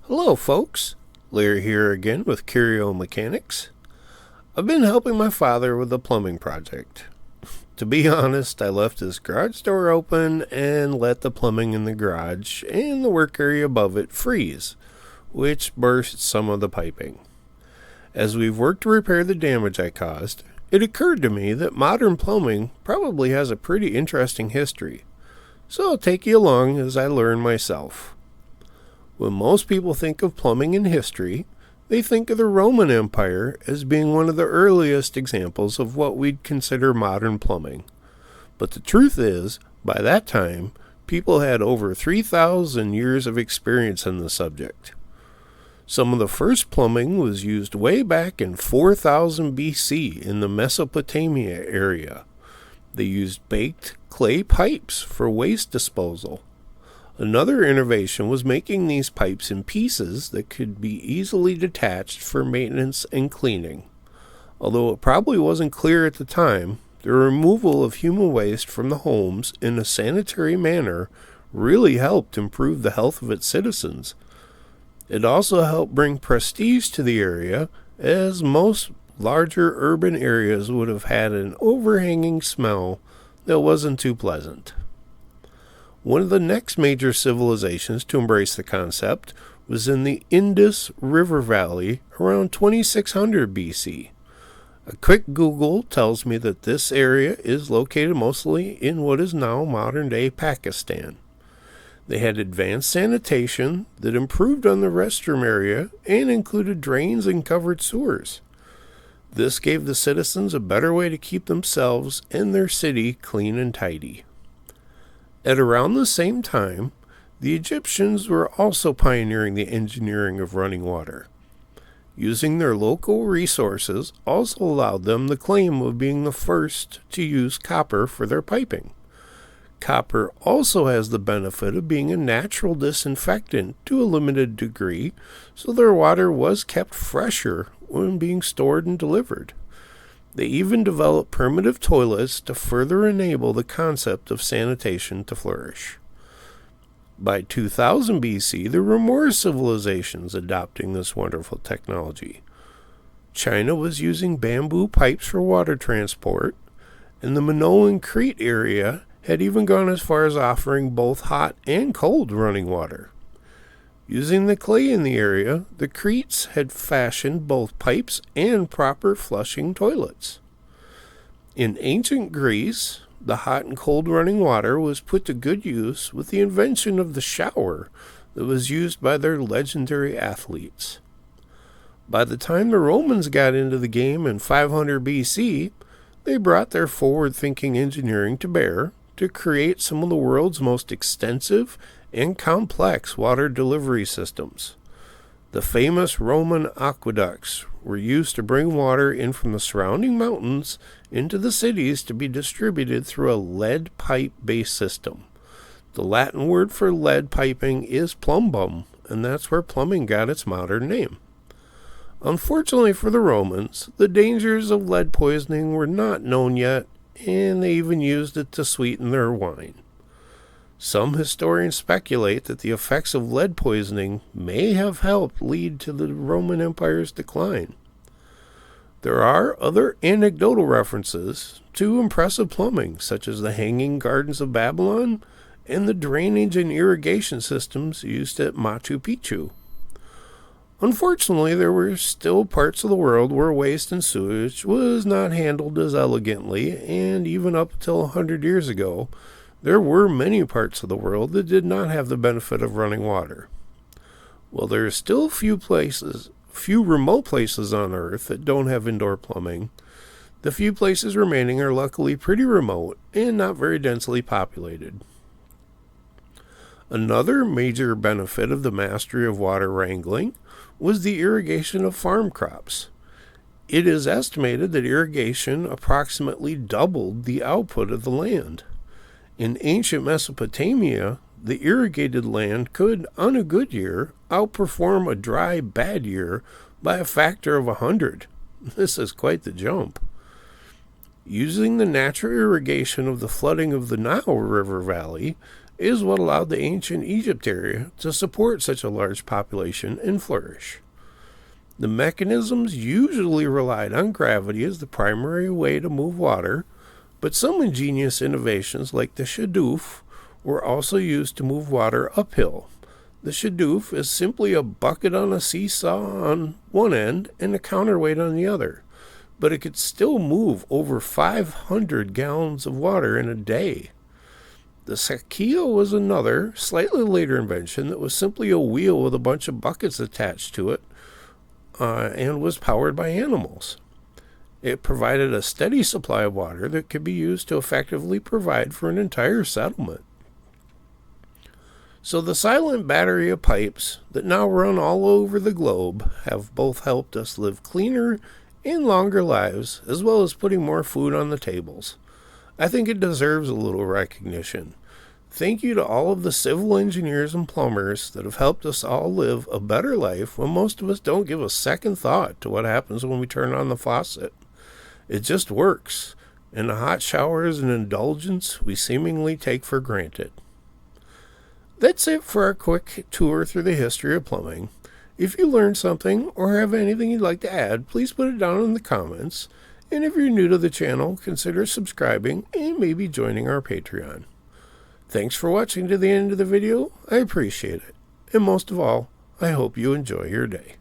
Hello, folks. Larry here again with Curio Mechanics. I've been helping my father with a plumbing project. To be honest, I left his garage door open and let the plumbing in the garage and the work area above it freeze, which burst some of the piping. As we've worked to repair the damage I caused, it occurred to me that modern plumbing probably has a pretty interesting history, so I'll take you along as I learn myself. When most people think of plumbing in history, they think of the Roman Empire as being one of the earliest examples of what we'd consider modern plumbing. But the truth is, by that time, people had over 3,000 years of experience in the subject. Some of the first plumbing was used way back in 4000 BC in the Mesopotamia area. They used baked clay pipes for waste disposal. Another innovation was making these pipes in pieces that could be easily detached for maintenance and cleaning. Although it probably wasn't clear at the time, the removal of human waste from the homes in a sanitary manner really helped improve the health of its citizens. It also helped bring prestige to the area, as most larger urban areas would have had an overhanging smell that wasn't too pleasant. One of the next major civilizations to embrace the concept was in the Indus River Valley around 2600 BC. A quick Google tells me that this area is located mostly in what is now modern-day Pakistan. They had advanced sanitation that improved on the restroom area and included drains and covered sewers. This gave the citizens a better way to keep themselves and their city clean and tidy. At around the same time, the Egyptians were also pioneering the engineering of running water. Using their local resources also allowed them the claim of being the first to use copper for their piping. Copper also has the benefit of being a natural disinfectant to a limited degree, so their water was kept fresher when being stored and delivered. They even developed primitive toilets to further enable the concept of sanitation to flourish. By 2000 BC, there were more civilizations adopting this wonderful technology. China was using bamboo pipes for water transport, and the Minoan Crete area had even gone as far as offering both hot and cold running water. Using the clay in the area, the Cretes had fashioned both pipes and proper flushing toilets. In ancient Greece, the hot and cold running water was put to good use with the invention of the shower that was used by their legendary athletes. By the time the Romans got into the game in 500 BC, they brought their forward-thinking engineering to bear to create some of the world's most extensive and complex water delivery systems. The famous Roman aqueducts were used to bring water in from the surrounding mountains into the cities to be distributed through a lead pipe-based system. The Latin word for lead piping is plumbum, and that's where plumbing got its modern name. Unfortunately for the Romans, the dangers of lead poisoning were not known yet, and they even used it to sweeten their wine. Some historians speculate that the effects of lead poisoning may have helped lead to the Roman Empire's decline. There are other anecdotal references to impressive plumbing, such as the Hanging Gardens of Babylon and the drainage and irrigation systems used at Machu Picchu. Unfortunately, there were still parts of the world where waste and sewage was not handled as elegantly, and even up until 100 years ago, there were many parts of the world that did not have the benefit of running water. While there are still few remote places on Earth that don't have indoor plumbing, the few places remaining are luckily pretty remote and not very densely populated. Another major benefit of the mastery of water wrangling was the irrigation of farm crops. It is estimated that irrigation approximately doubled the output of the land. In ancient Mesopotamia, the irrigated land could, on a good year, outperform a dry, bad year by a factor of 100. This is quite the jump. Using the natural irrigation of the flooding of the Nile River Valley is what allowed the ancient Egypt area to support such a large population and flourish. The mechanisms usually relied on gravity as the primary way to move water, but some ingenious innovations like the shadoof were also used to move water uphill. The shadoof is simply a bucket on a seesaw on one end and a counterweight on the other, but it could still move over 500 gallons of water in a day. The sakea was another, slightly later invention that was simply a wheel with a bunch of buckets attached to it and was powered by animals. It provided a steady supply of water that could be used to effectively provide for an entire settlement. So the silent battery of pipes that now run all over the globe have both helped us live cleaner and longer lives, as well as putting more food on the tables. I think it deserves a little recognition. Thank you to all of the civil engineers and plumbers that have helped us all live a better life when most of us don't give a second thought to what happens when we turn on the faucet. It just works, and a hot shower is an indulgence we seemingly take for granted. That's it for our quick tour through the history of plumbing. If you learned something or have anything you'd like to add, please put it down in the comments. And if you're new to the channel, consider subscribing and maybe joining our Patreon. Thanks for watching to the end of the video. I appreciate it. And most of all, I hope you enjoy your day.